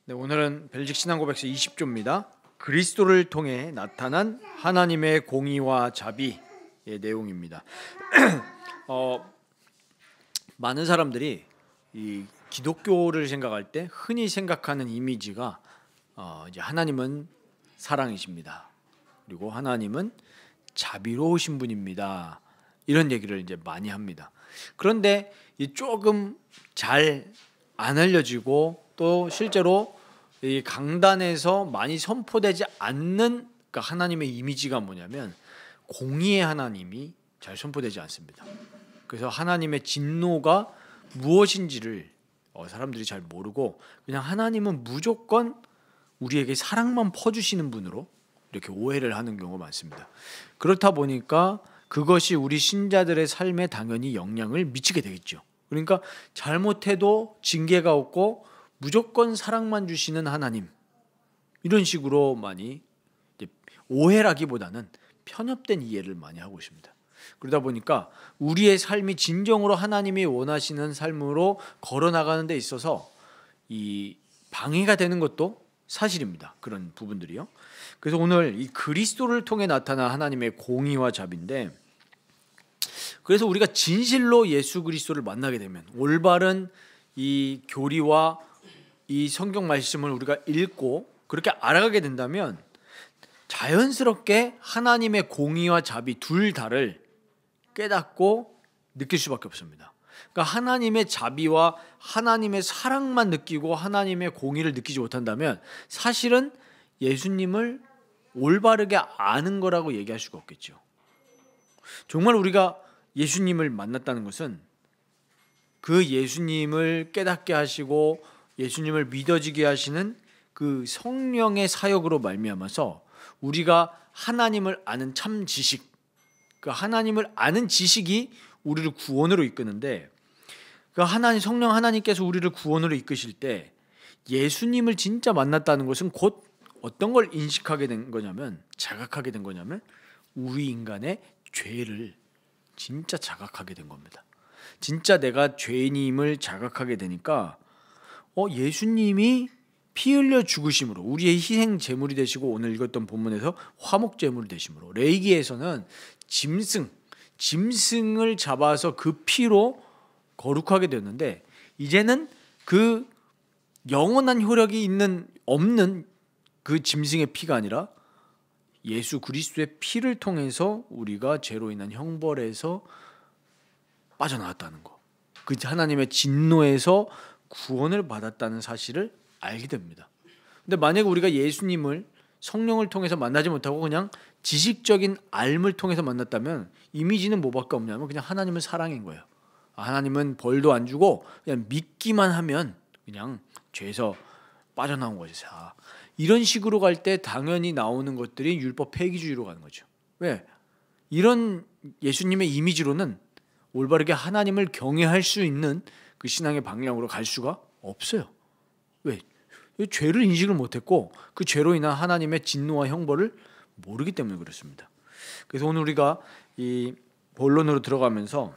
네, 오늘은 벨직 신앙고백서 20조입니다. 그리스도를 통해 나타난 하나님의 공의와 자비의 내용입니다. 많은 사람들이 이 기독교를 생각할 때 흔히 생각하는 이미지가 이제 하나님은 사랑이십니다. 그리고 하나님은 자비로우신 분입니다. 이런 얘기를 이제 많이 합니다. 그런데 이 조금 잘 안 알려지고 또 실제로 이 강단에서 많이 선포되지 않는 그러니까 하나님의 이미지가 뭐냐면 공의의 하나님이 잘 선포되지 않습니다. 그래서 하나님의 진노가 무엇인지를 사람들이 잘 모르고 그냥 하나님은 무조건 우리에게 사랑만 퍼주시는 분으로 이렇게 오해를 하는 경우가 많습니다. 그렇다 보니까 그것이 우리 신자들의 삶에 당연히 영향을 미치게 되겠죠. 그러니까 잘못해도 징계가 없고 무조건 사랑만 주시는 하나님, 이런 식으로 많이 오해라기보다는 편협된 이해를 많이 하고 있습니다. 그러다 보니까 우리의 삶이 진정으로 하나님이 원하시는 삶으로 걸어나가는 데 있어서 이 방해가 되는 것도 사실입니다. 그런 부분들이요. 그래서 오늘 이 그리스도를 통해 나타난 하나님의 공의와 자비인데, 그래서 우리가 진실로 예수 그리스도를 만나게 되면 올바른 이 교리와 이 성경 말씀을 우리가 읽고 그렇게 알아가게 된다면 자연스럽게 하나님의 공의와 자비 둘 다를 깨닫고 느낄 수밖에 없습니다. 그러니까 하나님의 자비와 하나님의 사랑만 느끼고 하나님의 공의를 느끼지 못한다면 사실은 예수님을 올바르게 아는 거라고 얘기할 수가 없겠죠. 정말 우리가 예수님을 만났다는 것은 그 예수님을 깨닫게 하시고 예수님을 믿어지게 하시는 그 성령의 사역으로 말미암아서 우리가 하나님을 아는 참 지식, 그 하나님을 아는 지식이 우리를 구원으로 이끄는데, 그 하나님 성령 하나님께서 우리를 구원으로 이끄실 때 예수님을 진짜 만났다는 것은 곧 어떤 걸 인식하게 된 거냐면, 자각하게 된 거냐면 우리 인간의 죄를 진짜 자각하게 된 겁니다. 진짜 내가 죄인임을 자각하게 되니까 예수님이 피 흘려 죽으심으로 우리의 희생 제물이 되시고, 오늘 읽었던 본문에서 화목 제물이 되심으로, 레위기에서는 짐승을 잡아서 그 피로 거룩하게 되었는데, 이제는 그 영원한 효력이 없는 그 짐승의 피가 아니라 예수 그리스도의 피를 통해서 우리가 죄로 인한 형벌에서 빠져나왔다는 거, 그 하나님의 진노에서 구원을 받았다는 사실을 알게 됩니다. 근데 만약에 우리가 예수님을 성령을 통해서 만나지 못하고 그냥 지식적인 알을 통해서 만났다면 이미지는 뭐밖에 없냐면 그냥 하나님은 사랑인 거예요. 하나님은 벌도 안 주고 그냥 믿기만 하면 그냥 죄에서 빠져나온 거죠. 이런 식으로 갈 때 당연히 나오는 것들이 율법 폐기주의로 가는 거죠. 왜? 이런 예수님의 이미지로는 올바르게 하나님을 경외할 수 있는 그 신앙의 방향으로 갈 수가 없어요. 왜? 죄를 인식을 못했고 그 죄로 인한 하나님의 진노와 형벌을 모르기 때문에 그렇습니다. 그래서 오늘 우리가 이 본론으로 들어가면서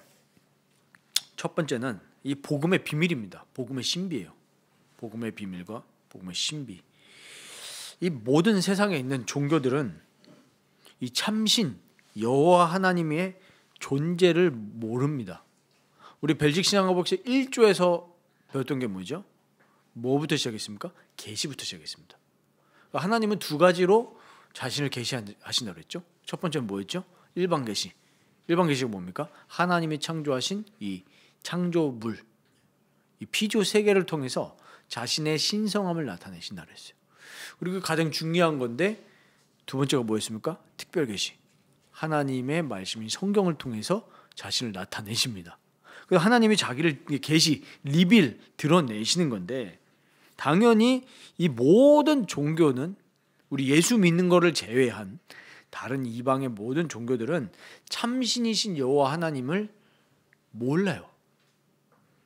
첫 번째는 이 복음의 비밀입니다. 복음의 신비예요. 복음의 비밀과 복음의 신비. 이 모든 세상에 있는 종교들은 이 참신 여호와 하나님의 존재를 모릅니다. 우리 벨직 신앙고백서 1조에서 배웠던 게 뭐죠? 뭐부터 시작했습니까? 계시부터 시작했습니다. 하나님은 두 가지로 자신을 계시하신다고 그랬죠. 첫 번째는 뭐였죠? 일반 계시. 일반 계시가 뭡니까? 하나님이 창조하신 이 창조물, 이 피조 세계를 통해서 자신의 신성함을 나타내신다 그랬어요. 그리고 가장 중요한 건데 두 번째가 뭐였습니까? 특별 계시. 하나님의 말씀인 성경을 통해서 자신을 나타내십니다. 그래서 하나님이 자기를 계시, 리빌 드러내시는 건데, 당연히 이 모든 종교는 우리 예수 믿는 거를 제외한 다른 이방의 모든 종교들은 참신이신 여호와 하나님을 몰라요.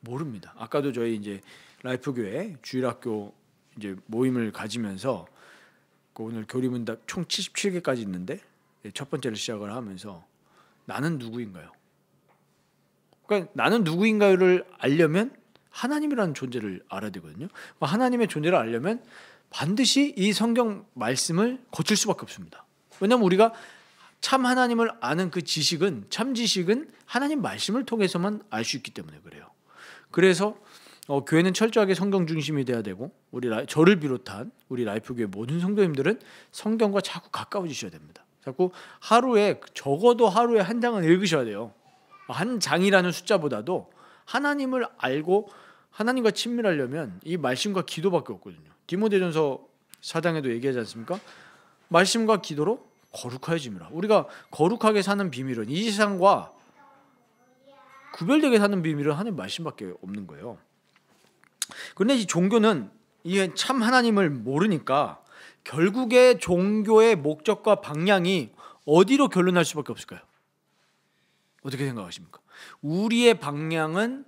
모릅니다. 아까도 저희 이제 라이프 교회 주일학교 이제 모임을 가지면서 오늘 교리문답 총 77개까지 있는데 첫 번째를 시작을 하면서 나는 누구인가요? 그러니까 나는 누구인가를 알려면 하나님이라는 존재를 알아야 되거든요. 하나님의 존재를 알려면 반드시 이 성경 말씀을 거칠 수밖에 없습니다. 왜냐하면 우리가 참 하나님을 아는 그 지식은, 참 지식은 하나님 말씀을 통해서만 알 수 있기 때문에 그래요. 그래서 교회는 철저하게 성경 중심이 돼야 되고, 저를 비롯한 우리 라이프교회 모든 성도님들은 성경과 자꾸 가까워지셔야 됩니다. 자꾸 적어도 하루에 한 장은 읽으셔야 돼요. 한 장이라는 숫자보다도 하나님을 알고 하나님과 친밀하려면 이 말씀과 기도밖에 없거든요. 디모데전서 4장에도 얘기하지 않습니까? 말씀과 기도로 거룩하여짐이라. 우리가 거룩하게 사는 비밀은, 이 세상과 구별되게 사는 비밀은 하나님 말씀밖에 없는 거예요. 그런데 이 종교는 이 참 하나님을 모르니까 결국에 종교의 목적과 방향이 어디로 결론날 수밖에 없을까요? 어떻게 생각하십니까? 우리의 방향은,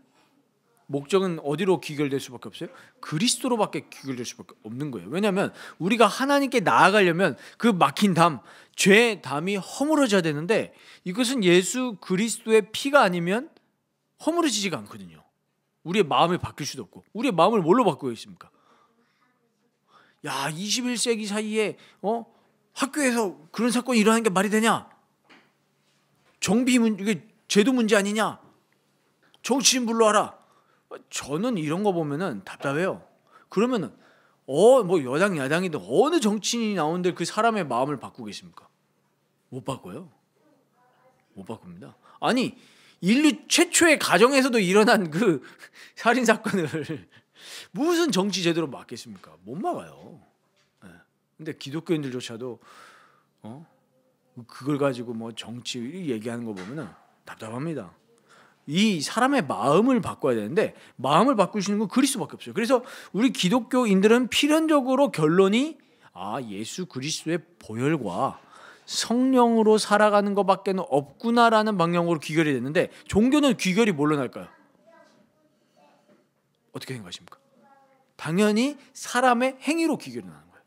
목적은 어디로 귀결될 수밖에 없어요? 그리스도로밖에 귀결될 수밖에 없는 거예요. 왜냐하면 우리가 하나님께 나아가려면 그 막힌 담, 죄의 담이 허물어져야 되는데, 이것은 예수 그리스도의 피가 아니면 허물어지지가 않거든요. 우리의 마음이 바뀔 수도 없고. 우리의 마음을 뭘로 바꾸고 있습니까? 21세기 사이에 학교에서 그런 사건이 일어나는 게 말이 되냐? 이게 제도 문제 아니냐? 정치인 불러와라. 저는 이런 거 보면은 답답해요. 그러면은 뭐 여당 야당이든 어느 정치인이 나오는데 그 사람의 마음을 바꾸겠습니까? 못 바꿔요. 못 바꿉니다. 아니, 인류 최초의 가정에서도 일어난 그 살인 사건을 무슨 정치 제도로 막겠습니까? 못 막아요. 근데 기독교인들조차도 그걸 가지고 뭐 정치 얘기하는 거 보면은 답답합니다. 이 사람의 마음을 바꿔야 되는데, 마음을 바꿀 수 있는 건 그리스도밖에 없어요. 그래서 우리 기독교인들은 필연적으로 결론이 예수 그리스도의 보혈과 성령으로 살아가는 것밖에 없구나라는 방향으로 귀결이 됐는데, 종교는 귀결이 뭘로 날까요? 어떻게 생각하십니까? 당연히 사람의 행위로 귀결이 나는 거예요.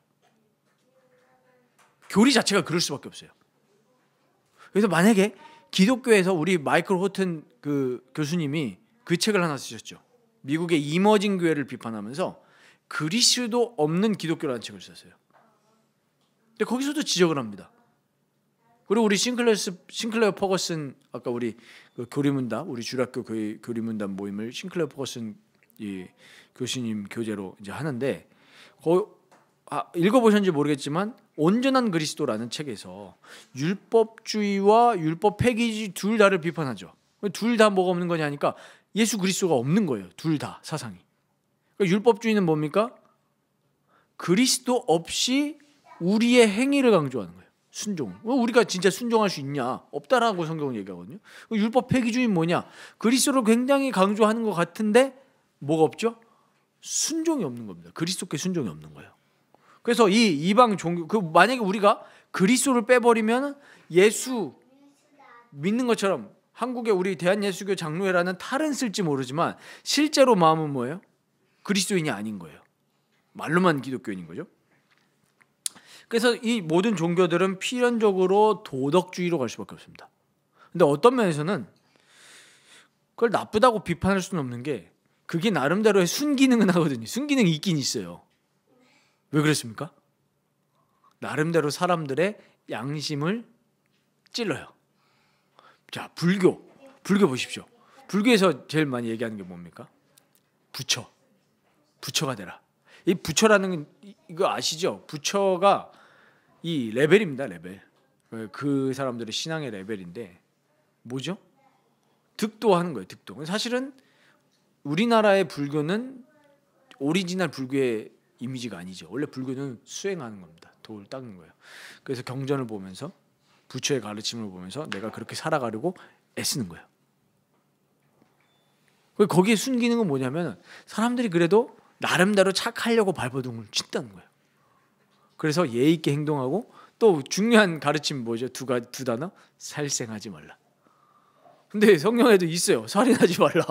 교리 자체가 그럴 수밖에 없어요. 그래서 만약에 기독교에서 우리 마이클 호튼 그 교수님이 그 책을 하나 쓰셨죠. 미국의 이머징 교회를 비판하면서 그리스도 없는 기독교라는 책을 썼어요. 근데 거기서도 지적을 합니다. 그리고 우리 싱클레어 퍼거슨, 아까 우리 그 교리문답, 우리 주일학교 교리문답 모임을 싱클레어 퍼거슨 이 교수님 교재로 이제 하는데, 읽어보셨는지 모르겠지만 온전한 그리스도라는 책에서 율법주의와 율법 폐기주의 둘 다를 비판하죠. 둘 다 뭐가 없는 거냐니까 예수 그리스도가 없는 거예요. 둘 다 사상이. 그러니까 율법주의는 뭡니까? 그리스도 없이 우리의 행위를 강조하는 거예요. 순종. 우리가 진짜 순종할 수 있냐? 없다라고 성경은 얘기하거든요. 율법 폐기주의는 뭐냐? 그리스도를 굉장히 강조하는 것 같은데 뭐가 없죠? 순종이 없는 겁니다. 그리스도께 순종이 없는 거예요. 그래서 이 이방 종교, 만약에 우리가 그리스도를 빼버리면 예수 믿는 것처럼 한국의 우리 대한예수교 장로회라는 탈은 쓸지 모르지만 실제로 마음은 뭐예요? 그리스도인이 아닌 거예요. 말로만 기독교인인 거죠. 그래서 이 모든 종교들은 필연적으로 도덕주의로 갈 수밖에 없습니다. 근데 어떤 면에서는 그걸 나쁘다고 비판할 수는 없는 게, 그게 나름대로의 순기능은 하거든요. 순기능이 있긴 있어요. 왜 그렇습니까? 나름대로 사람들의 양심을 찔러요. 자, 불교 보십시오. 불교에서 제일 많이 얘기하는 게 뭡니까? 부처가 되라. 이 부처라는 이거 아시죠? 부처가 이 레벨입니다. 레벨. 그 사람들의 신앙의 레벨인데 뭐죠? 득도하는 거예요. 득도. 사실은 우리나라의 불교는 오리지널 불교의 이미지가 아니죠. 원래 불교는 수행하는 겁니다. 도를 닦는 거예요. 그래서 경전을 보면서 부처의 가르침을 보면서 내가 그렇게 살아가려고 애쓰는 거예요. 거기에 순기능은 뭐냐면 사람들이 그래도 나름대로 착하려고 발버둥을 친다는 거예요. 그래서 예의 있게 행동하고, 또 중요한 가르침 뭐죠? 두 단어? 살생하지 말라. 근데 성경에도 있어요. 살인하지 말라.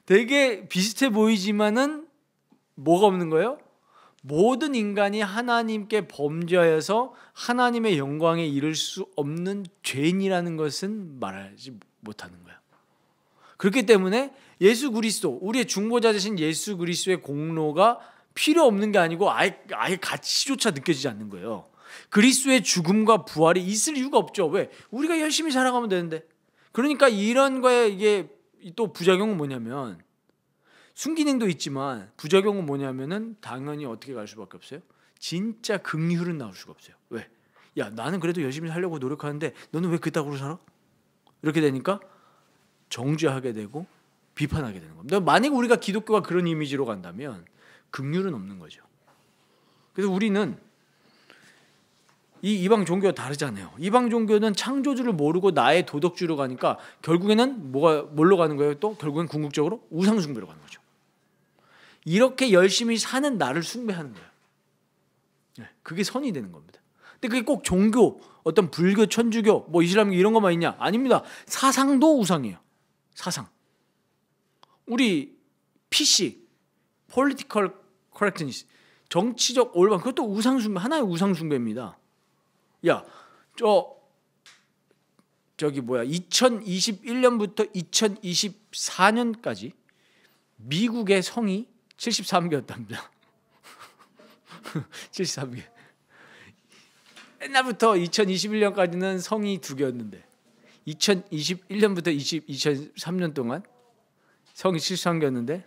되게 비슷해 보이지만은 뭐가 없는 거예요? 모든 인간이 하나님께 범죄하여서 하나님의 영광에 이를 수 없는 죄인이라는 것은 말하지 못하는 거예요. 그렇기 때문에 예수 그리스도, 우리의 중보자 되신 예수 그리스도의 공로가 필요 없는 게 아니고 아예 가치조차 느껴지지 않는 거예요. 그리스도의 죽음과 부활이 있을 이유가 없죠. 왜? 우리가 열심히 살아가면 되는데. 그러니까 이런 거에 이게 또 부작용은 뭐냐면, 순기능도 있지만 부작용은 뭐냐면은 당연히 어떻게 갈 수밖에 없어요. 진짜 긍휼은 나올 수가 없어요. 왜? 야, 나는 그래도 열심히 살려고 노력하는데 너는 왜 그따구로 살아? 이렇게 되니까 정죄하게 되고 비판하게 되는 겁니다. 만약 우리가 기독교가 그런 이미지로 간다면 긍휼은 없는 거죠. 그래서 우리는 이 이방 종교가 다르잖아요. 이방 종교는 창조주를 모르고 나의 도덕주의로 가니까 결국에는 뭘로 가는 거예요? 또 결국엔 궁극적으로 우상 숭배로 가는 거죠. 이렇게 열심히 사는 나를 숭배하는 거예요. 그게 선이 되는 겁니다. 근데 그게 꼭 종교, 어떤 불교, 천주교, 뭐 이슬람 이런 것만 있냐? 아닙니다. 사상도 우상이에요. 사상. 우리 PC, political correctness, 정치적 올바름, 그것도 우상 숭배, 하나의 우상 숭배입니다. 야, 저기 2021년부터 2024년까지 미국의 성이 73개였답니다. 73개. 옛날부터 2021년까지는 성이 2개였는데 2021년부터 2023년 동안 성이 73개였는데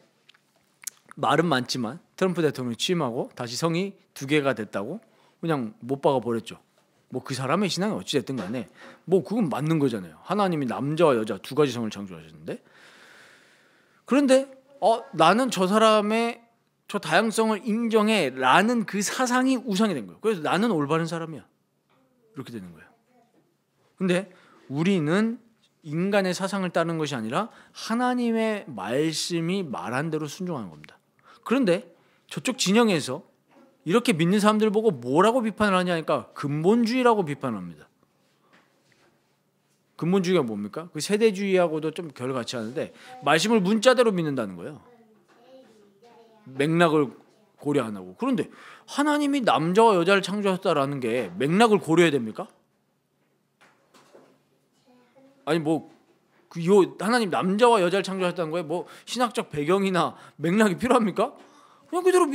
말은 많지만 트럼프 대통령이 취임하고 다시 성이 2개가 됐다고 그냥 못 박아 버렸죠. 뭐 그 사람의 신앙이 어찌 됐든 간에 뭐 그건 맞는 거잖아요. 하나님이 남자와 여자 2가지 성을 창조하셨는데, 그런데 나는 저 사람의 저 다양성을 인정해라는 그 사상이 우상이 된 거예요. 그래서 나는 올바른 사람이야. 이렇게 되는 거예요. 근데 우리는 인간의 사상을 따르는 것이 아니라 하나님의 말씀이 말한 대로 순종하는 겁니다. 그런데 저쪽 진영에서 이렇게 믿는 사람들 보고 뭐라고 비판을 하냐니까 근본주의라고 비판합니다. 근본주의가 뭡니까? 그 세대주의하고도 좀 결 같이 하는데 말씀을 문자대로 믿는다는 거예요. 맥락을 고려 안 하고. 그런데 하나님이 남자와 여자를 창조하셨다라는 게 맥락을 고려해야 됩니까? 아니 하나님 남자와 여자를 창조하셨다는 거에 뭐 신학적 배경이나 맥락이 필요합니까? 그냥 그대로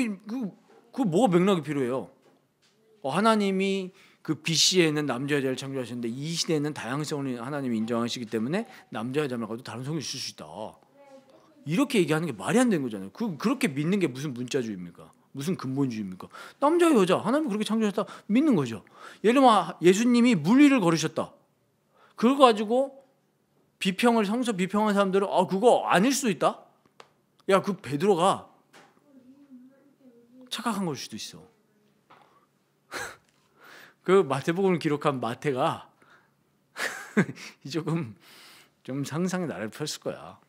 그 뭐가 맥락이 필요해요? 하나님이 그 BC에는 남자 여자를 창조하셨는데 이 시대에는 다양성을 하나님이 인정하시기 때문에 남자 여자 말고도 다른 성이 있을 수 있다. 이렇게 얘기하는 게 말이 안 되는 거잖아요. 그렇게 믿는 게 무슨 문자주의입니까? 무슨 근본주의입니까? 남자 여자 하나님이 그렇게 창조하셨다 믿는 거죠. 예를 들면 예수님이 물리를 걸으셨다. 그걸 가지고 성서 비평한 사람들은 그거 아닐 수도 있다. 야, 그 베드로가 착각한 걸 수도 있어. 그 마태복음을 기록한 마태가 조금 좀 상상의 나래를 폈을 거야.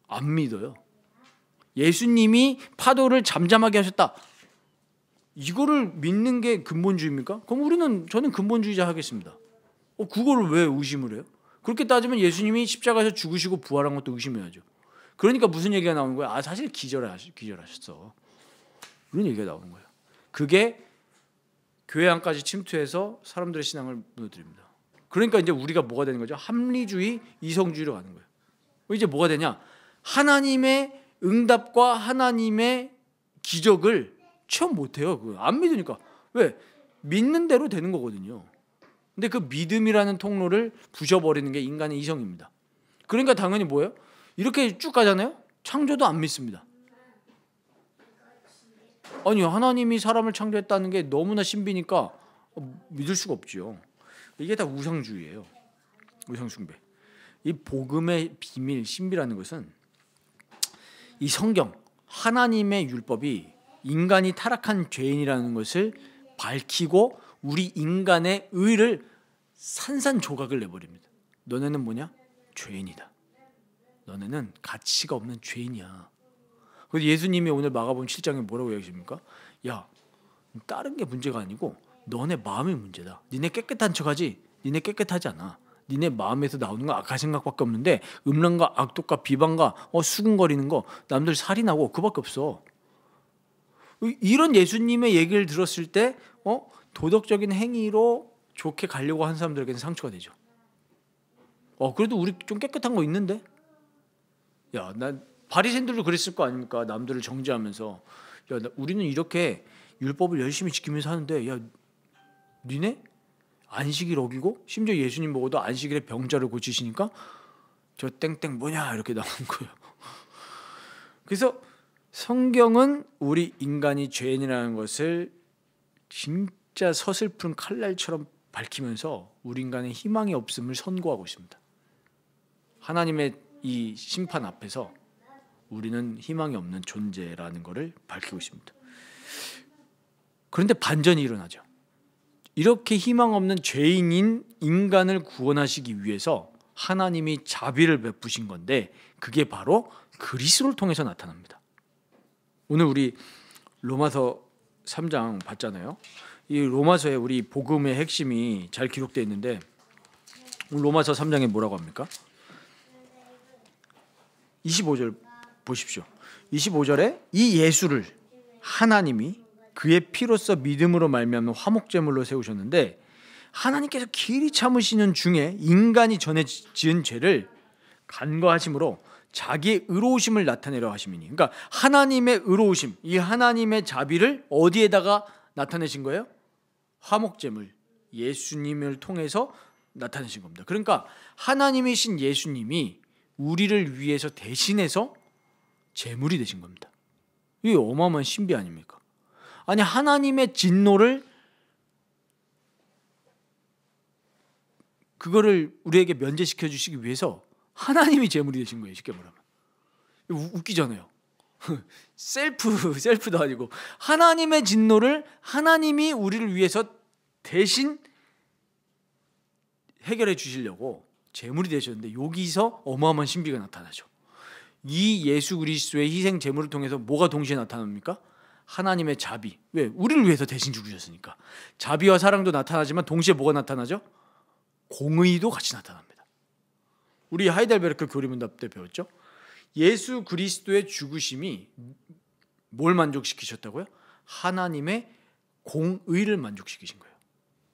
안 믿어요. 예수님이 파도를 잠잠하게 하셨다. 이거를 믿는 게 근본주의입니까? 그럼 저는 근본주의자 하겠습니다. 그거를 왜 의심을 해요? 그렇게 따지면 예수님이 십자가에서 죽으시고 부활한 것도 의심해야죠. 그러니까 무슨 얘기가 나오는 거야? 사실 기절하셨어. 이런 얘기가 나오는 거예요. 그게 교회 안까지 침투해서 사람들의 신앙을 무너뜨립니다. 그러니까 이제 우리가 뭐가 되는 거죠? 합리주의, 이성주의로 가는 거예요. 이제 뭐가 되냐? 하나님의 응답과 하나님의 기적을 체험 못해요. 안 믿으니까. 왜? 믿는 대로 되는 거거든요. 근데 그 믿음이라는 통로를 부셔버리는 게 인간의 이성입니다. 그러니까 당연히 뭐예요? 이렇게 쭉 가잖아요. 창조도 안 믿습니다. 아니, 하나님이 사람을 창조했다는 게 너무나 신비니까 믿을 수가 없죠. 이게 다 우상주의예요. 우상숭배. 이 복음의 비밀, 신비라는 것은 이 성경, 하나님의 율법이 인간이 타락한 죄인이라는 것을 밝히고 우리 인간의 의를 산산조각을 내버립니다. 너네는 뭐냐? 죄인이다. 너네는 가치가 없는 죄인이야. 그래서 예수님이 오늘 마가복음 7장에 뭐라고 얘기하십니까? 야, 다른 게 문제가 아니고 너네 마음이 문제다. 니네 깨끗한 척하지? 니네 깨끗하지 않아. 니네 마음에서 나오는 건 악한 생각밖에 없는데 음란과 악독과 비방과 수군거리는 거, 남들 살인하고 그밖에 없어. 이런 예수님의 얘기를 들었을 때 도덕적인 행위로 좋게 가려고 하는 사람들에게는 상처가 되죠. 그래도 우리 좀 깨끗한 거 있는데? 야, 난 바리새인들도 그랬을 거 아닙니까? 남들을 정죄하면서 야, 우리는 이렇게 율법을 열심히 지키면서 하는데 야, 니네 안식일 어기고 심지어 예수님 보고도 안식일에 병자를 고치시니까 저 땡땡 뭐냐 이렇게 나온 거예요. 그래서 성경은 우리 인간이 죄인이라는 것을 진짜 서슬픈 칼날처럼 밝히면서 우리 인간의 희망이 없음을 선고하고 있습니다. 하나님의 이 심판 앞에서 우리는 희망이 없는 존재라는 것을 밝히고 있습니다. 그런데 반전이 일어나죠. 이렇게 희망 없는 죄인인 인간을 구원하시기 위해서 하나님이 자비를 베푸신 건데 그게 바로 그리스도를 통해서 나타납니다. 오늘 우리 로마서 3장 봤잖아요. 이 로마서에 우리 복음의 핵심이 잘 기록되어 있는데 로마서 3장에 뭐라고 합니까? 25절 보십시오. 25절에 이 예수를 하나님이 그의 피로써 믿음으로 말미암는 화목제물로 세우셨는데 하나님께서 길이 참으시는 중에 인간이 전에 지은 죄를 간과하심으로 자기의 의로우심을 나타내려 하심이니, 그러니까 하나님의 의로우심, 이 하나님의 자비를 어디에다가 나타내신 거예요? 화목제물 예수님을 통해서 나타내신 겁니다. 그러니까 하나님이신 예수님이 우리를 위해서 대신해서 제물이 되신 겁니다. 이게 어마어마한 신비 아닙니까? 아니, 하나님의 진노를 그거를 우리에게 면제시켜 주시기 위해서 하나님이 제물이 되신 거예요. 쉽게 말하면 웃기잖아요. 셀프도 아니고 하나님의 진노를 하나님이 우리를 위해서 대신 해결해 주시려고 제물이 되셨는데 여기서 어마어마한 신비가 나타나죠. 이 예수 그리스도의 희생 제물을 통해서 뭐가 동시에 나타납니까? 하나님의 자비. 왜? 우리를 위해서 대신 죽으셨으니까. 자비와 사랑도 나타나지만 동시에 뭐가 나타나죠? 공의도 같이 나타납니다. 우리 하이델베르크 교리문답 때 배웠죠? 예수 그리스도의 죽으심이 뭘 만족시키셨다고요? 하나님의 공의를 만족시키신 거예요.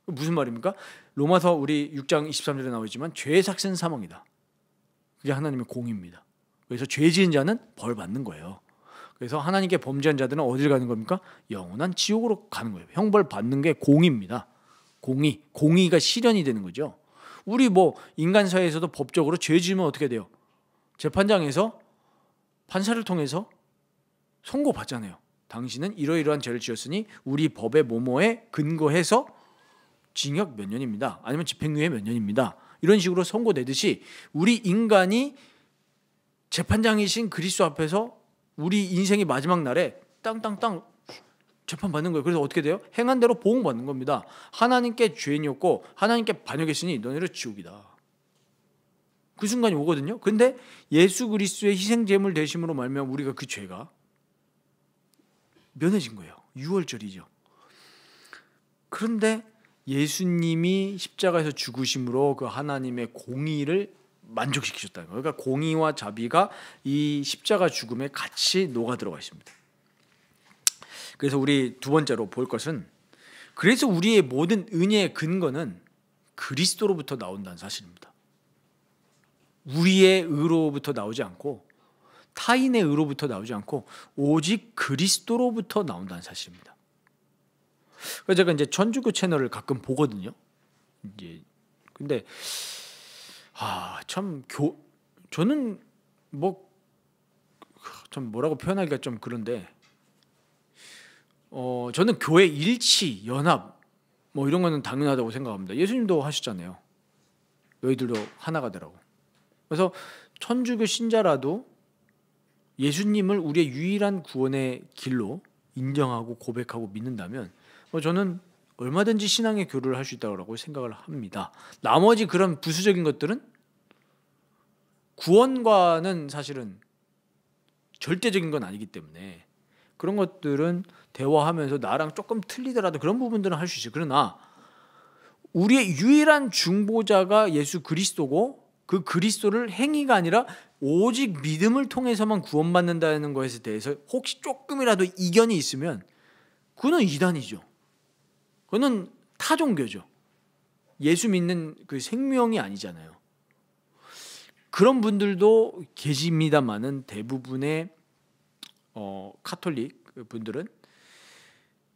무슨 말입니까? 로마서 우리 6장 23절에 나오지만 죄의 삭은 사망이다. 그게 하나님의 공의입니다. 그래서 죄 지은 자는 벌 받는 거예요. 그래서 하나님께 범죄한 자들은 어디를 가는 겁니까? 영원한 지옥으로 가는 거예요. 형벌 받는 게 공의입니다. 공의가 실현이 되는 거죠. 우리 인간 사회에서도 법적으로 죄 지으면 어떻게 돼요? 재판장에서 판사를 통해서 선고 받잖아요. 당신은 이러이러한 죄를 지었으니 우리 법의 뭐뭐에 근거해서 징역 몇 년입니다. 아니면 집행유예 몇 년입니다. 이런 식으로 선고되듯이 우리 인간이 재판장이신 그리스도 앞에서 우리 인생의 마지막 날에 땅땅땅 재판받는 거예요. 그래서 어떻게 돼요? 행한 대로 보응받는 겁니다. 하나님께 죄인이었고 하나님께 반역했으니 너네를 지옥이다. 그 순간이 오거든요. 근데 예수 그리스도의 희생제물 되심으로 말미암아 우리가 그 죄가 면해진 거예요. 유월절이죠. 그런데 예수님이 십자가에서 죽으심으로 그 하나님의 공의를 만족시키셨다는 거예요. 그러니까 공의와 자비가 이 십자가 죽음에 같이 녹아 들어가 있습니다. 그래서 우리 두 번째로 볼 것은, 그래서 우리의 모든 은혜의 근거는 그리스도로부터 나온다는 사실입니다. 우리의 의로부터 나오지 않고 타인의 의로부터 나오지 않고 오직 그리스도로부터 나온다는 사실입니다. 그래서 제가 이제 천주교 채널을 가끔 보거든요. 근데 저는 참 뭐라고 표현하기가 좀 그런데 저는 교회 일치, 연합 이런 거는 당연하다고 생각합니다. 예수님도 하셨잖아요. 너희들도 하나가 되라고. 그래서 천주교 신자라도 예수님을 우리의 유일한 구원의 길로 인정하고 고백하고 믿는다면 저는 얼마든지 신앙의 교류를 할 수 있다고 생각을 합니다. 나머지 그런 부수적인 것들은 구원과는 사실은 절대적인 건 아니기 때문에 그런 것들은 대화하면서 나랑 조금 틀리더라도 그런 부분들은 할 수 있어요. 그러나 우리의 유일한 중보자가 예수 그리스도고 그 그리스도를 행위가 아니라 오직 믿음을 통해서만 구원받는다는 것에 대해서 혹시 조금이라도 이견이 있으면 그거는 이단이죠. 그거는 타종교죠. 예수 믿는 그 생명이 아니잖아요. 그런 분들도 계십니다만은 대부분의 카톨릭 분들은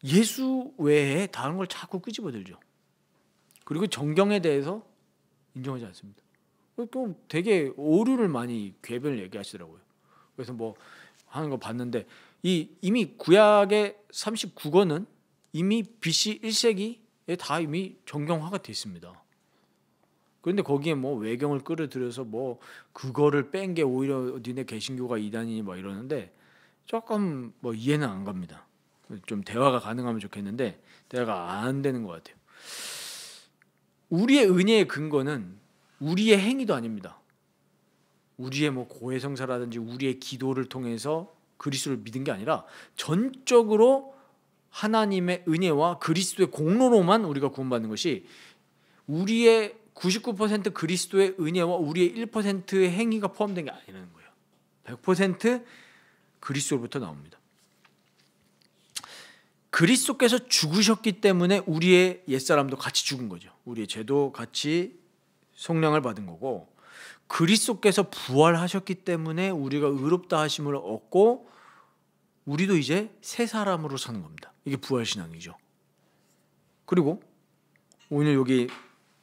예수 외에 다른 걸 자꾸 끄집어들죠. 그리고 정경에 대해서 인정하지 않습니다. 또 되게 오류를 많이 궤변을 얘기하시더라고요. 그래서 뭐 하는 거 봤는데 이미 구약의 39권은 이미 BC 1세기에 다 이미 정경화가 돼 있습니다. 그런데 거기에 뭐 외경을 끌어들여서 뭐 그거를 뺀 게 오히려 니네 개신교가 이단이니 막 이러는데 조금 뭐 이해는 안 갑니다. 좀 대화가 가능하면 좋겠는데 대화가 안 되는 것 같아요. 우리의 은혜의 근거는 우리의 행위도 아닙니다. 우리의 뭐 고해성사라든지 우리의 기도를 통해서 그리스도를 믿은 게 아니라 전적으로 하나님의 은혜와 그리스도의 공로로만 우리가 구원받는 것이 우리의 99% 그리스도의 은혜와 우리의 1%의 행위가 포함된 게 아니라는 거예요. 100% 그리스도로부터 나옵니다. 그리스도께서 죽으셨기 때문에 우리의 옛사람도 같이 죽은 거죠. 우리의 죄도 같이 속량을 받은 거고, 그리스도께서 부활하셨기 때문에 우리가 의롭다 하심을 얻고 우리도 이제 새 사람으로 사는 겁니다. 이게 부활신앙이죠. 그리고 오늘 여기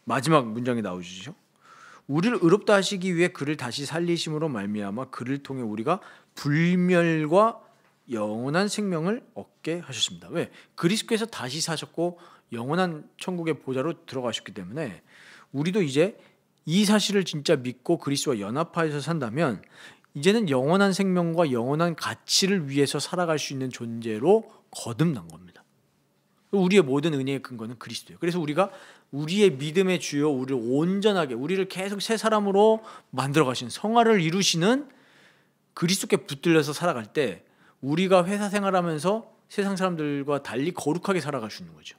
마지막 문장이 나오시죠. 우리를 의롭다 하시기 위해 그를 다시 살리심으로 말미암아 그를 통해 우리가 불멸과 영원한 생명을 얻게 하셨습니다. 왜? 그리스도께서 다시 사셨고 영원한 천국의 보좌로 들어가셨기 때문에 우리도 이제 이 사실을 진짜 믿고 그리스도와 연합하여서 산다면 이제는 영원한 생명과 영원한 가치를 위해서 살아갈 수 있는 존재로 거듭난 겁니다. 우리의 모든 은혜의 근거는 그리스도예요. 그래서 우리가 우리의 믿음의 주요, 우리를 온전하게, 우리를 계속 새 사람으로 만들어 가시는, 성화를 이루시는 그리스도께 붙들려서 살아갈 때 우리가 회사 생활하면서 세상 사람들과 달리 거룩하게 살아갈 수 있는 거죠.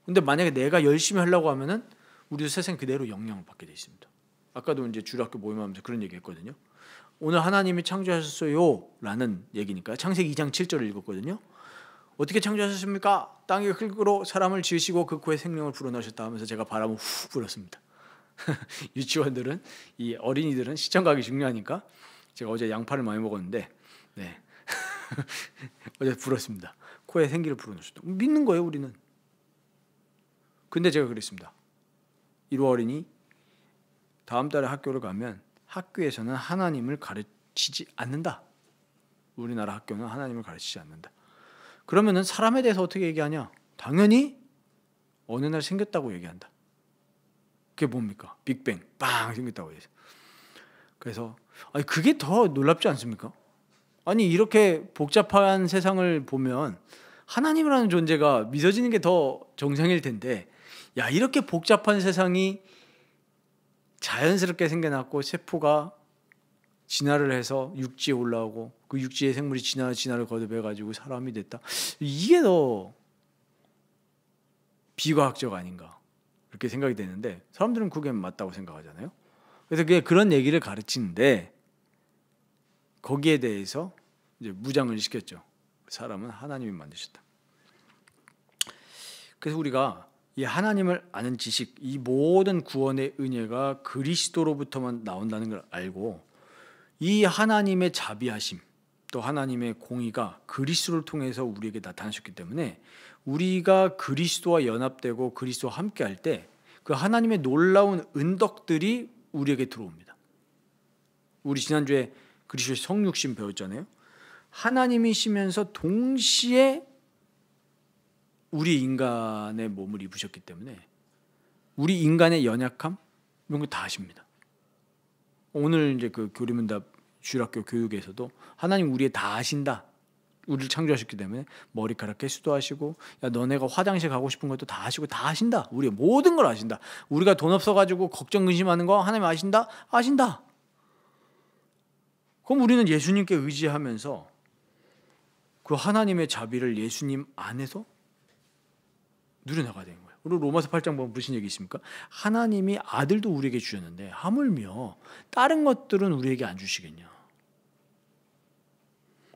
근데 만약에 내가 열심히 하려고 하면은 우리도 세상 그대로 영향을 받게 돼 있습니다. 아까도 이제 주일학교 모임하면서 그런 얘기했거든요. 오늘 하나님이 창조하셨어요라는 얘기니까 창세기 2장 7절을 읽었거든요. 어떻게 창조하셨습니까? 땅의 흙으로 사람을 지으시고 그 코에 생명을 불어넣으셨다 하면서 제가 바람을 후 불었습니다. 유치원들은, 이 어린이들은 시청각이 중요하니까 제가 어제 양파를 많이 먹었는데 네. 어제 불었습니다. 코에 생기를 불어넣으셨다. 믿는 거예요, 우리는. 근데 제가 그랬습니다. 1호 어린이 다음 달에 학교를 가면 학교에서는 하나님을 가르치지 않는다. 우리나라 학교는 하나님을 가르치지 않는다. 그러면은 사람에 대해서 어떻게 얘기하냐? 당연히 어느 날 생겼다고 얘기한다. 그게 뭡니까? 빅뱅 빵 생겼다고 해서. 그래서 아니 그게 더 놀랍지 않습니까? 아니 이렇게 복잡한 세상을 보면 하나님이라는 존재가 믿어지는 게 더 정상일 텐데, 야 이렇게 복잡한 세상이 자연스럽게 생겨났고 세포가 진화를 해서 육지에 올라오고 그 육지의 생물이 진화를 거듭해가지고 사람이 됐다. 이게 더 비과학적 아닌가 그렇게 생각이 되는데 사람들은 그게 맞다고 생각하잖아요. 그래서 그게 그런 얘기를 가르치는데 거기에 대해서 이제 무장을 시켰죠. 사람은 하나님이 만드셨다. 그래서 우리가 이 하나님을 아는 지식, 이 모든 구원의 은혜가 그리스도로부터만 나온다는 걸 알고 이 하나님의 자비하심 또 하나님의 공의가 그리스도를 통해서 우리에게 나타나셨기 때문에 우리가 그리스도와 연합되고 그리스도와 함께할 때 그 하나님의 놀라운 은덕들이 우리에게 들어옵니다. 우리 지난주에 그리스도의 성육신 배웠잖아요. 하나님이시면서 동시에 우리 인간의 몸을 입으셨기 때문에 우리 인간의 연약함 이런 거 다 아십니다. 오늘 이제 그 교리문답 주일학교 교육에서도 하나님 우리의 다 아신다. 우리를 창조하셨기 때문에 머리카락 개수도 아시고, 야 너네가 화장실 가고 싶은 것도 다 아시고 다 아신다. 우리의 모든 걸 아신다. 우리가 돈 없어가지고 걱정 근심하는 거 하나님 아신다. 아신다. 그럼 우리는 예수님께 의지하면서 그 하나님의 자비를 예수님 안에서 누려나가야 되는 거예요. 그리고 로마서 8장 보면 무슨 얘기 있습니까? 하나님이 아들도 우리에게 주셨는데 하물며 다른 것들은 우리에게 안 주시겠냐.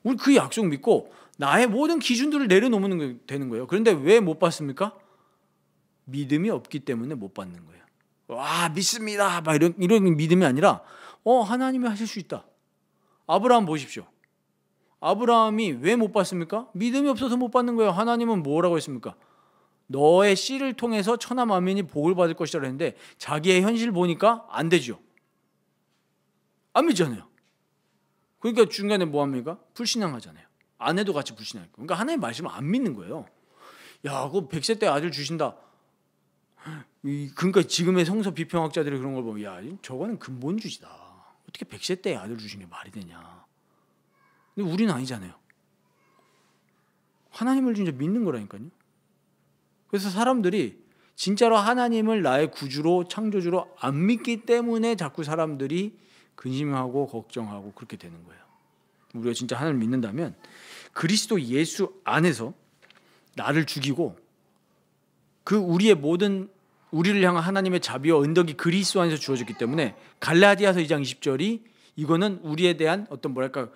우리 그 약속 믿고 나의 모든 기준들을 내려놓는 게 되는 거예요. 그런데 왜 못 받습니까? 믿음이 없기 때문에 못 받는 거예요. 와 믿습니다 막 이런 믿음이 아니라 하나님이 하실 수 있다. 아브라함 보십시오. 아브라함이 왜 못 받습니까? 믿음이 없어서 못 받는 거예요. 하나님은 뭐라고 했습니까? 너의 씨를 통해서 천하 만민이 복을 받을 것이라 했는데 자기의 현실 보니까 안 되죠. 안 믿잖아요. 그러니까 중간에 뭐 합니까? 불신앙하잖아요. 아내도 같이 불신앙했고. 그러니까 하나님의 말씀을 안 믿는 거예요. 야, 그 100세 때 아들 주신다. 그러니까 지금의 성서 비평학자들이 그런 걸 보면, 야, 저거는 근본주의다. 어떻게 100세 때 아들 주신 게 말이 되냐. 근데 우리는 아니잖아요. 하나님을 진짜 믿는 거라니까요. 그래서 사람들이 진짜로 하나님을 나의 구주로 창조주로 안 믿기 때문에 자꾸 사람들이 근심하고 걱정하고 그렇게 되는 거예요. 우리가 진짜 하나님을 믿는다면 그리스도 예수 안에서 나를 죽이고 그 우리의 모든 우리를 향한 하나님의 자비와 은덕이 그리스도 안에서 주어졌기 때문에 갈라디아서 2장 20절이 이거는 우리에 대한 어떤 뭐랄까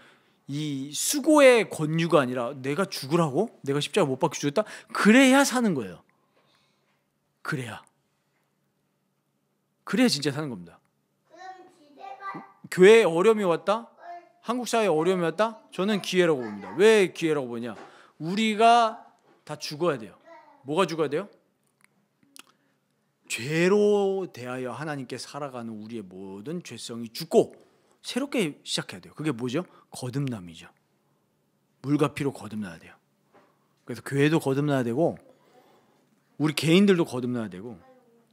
이 수고의 권유가 아니라 내가 죽으라고? 내가 십자가 못 박혀 죽었다? 그래야 사는 거예요. 그래야 진짜 사는 겁니다. 교회에 어려움이 왔다? 한국 사회에 어려움이 왔다? 저는 기회라고 봅니다. 왜 기회라고 보냐? 우리가 다 죽어야 돼요. 뭐가 죽어야 돼요? 죄로 대하여 하나님께 살아가는 우리의 모든 죄성이 죽고 새롭게 시작해야 돼요. 그게 뭐죠? 거듭남이죠. 물과 피로 거듭나야 돼요. 그래서 교회도 거듭나야 되고 우리 개인들도 거듭나야 되고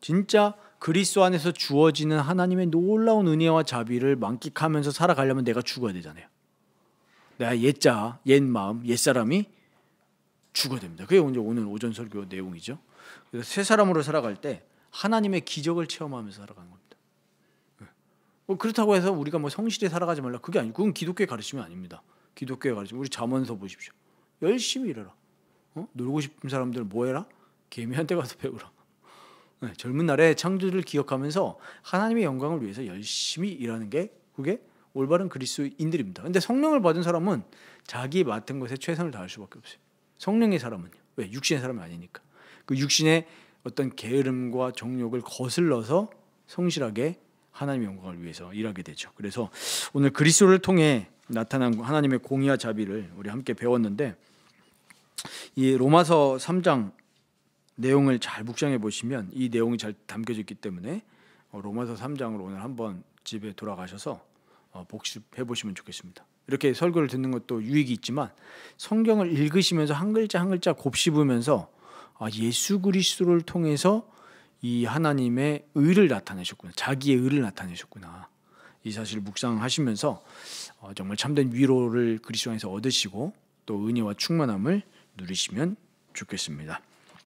진짜 그리스도 안에서 주어지는 하나님의 놀라운 은혜와 자비를 만끽하면서 살아가려면 내가 죽어야 되잖아요. 내가 옛 마음, 옛사람이 죽어야 됩니다. 그게 오늘 오전 설교 내용이죠. 그래서 새 사람으로 살아갈 때 하나님의 기적을 체험하면서 살아가는 겁니다. 그렇다고 해서 우리가 뭐 성실히 살아가지 말라 그게 아니고 그건 기독교의 가르침이 아닙니다. 기독교의 가르침 우리 잠언서 보십시오. 열심히 일해라. 놀고 싶은 사람들 뭐 해라? 개미한테 가서 배우라. 젊은 날에 창조를 기억하면서 하나님의 영광을 위해서 열심히 일하는 게 그게 올바른 그리스도인들입니다. 근데 성령을 받은 사람은 자기 맡은 것에 최선을 다할 수밖에 없어요. 성령의 사람은요. 왜? 육신의 사람이 아니니까. 그 육신의 어떤 게으름과 정욕을 거슬러서 성실하게 하나님의 영광을 위해서 일하게 되죠. 그래서 오늘 그리스도를 통해 나타난 하나님의 공의와 자비를 우리 함께 배웠는데 이 로마서 3장 내용을 잘 묵상해 보시면 이 내용이 잘 담겨져 있기 때문에 로마서 3장으로 오늘 한번 집에 돌아가셔서 복습해 보시면 좋겠습니다. 이렇게 설교를 듣는 것도 유익이 있지만 성경을 읽으시면서 한 글자 한 글자 곱씹으면서 예수 그리스도를 통해서 이 하나님의 의를 나타내셨구나. 자기의 의를 나타내셨구나. 이 사실을 묵상하시면서 정말 참된 위로를 그리스도 안에서 얻으시고 또 은혜와 충만함을 누리시면 좋겠습니다.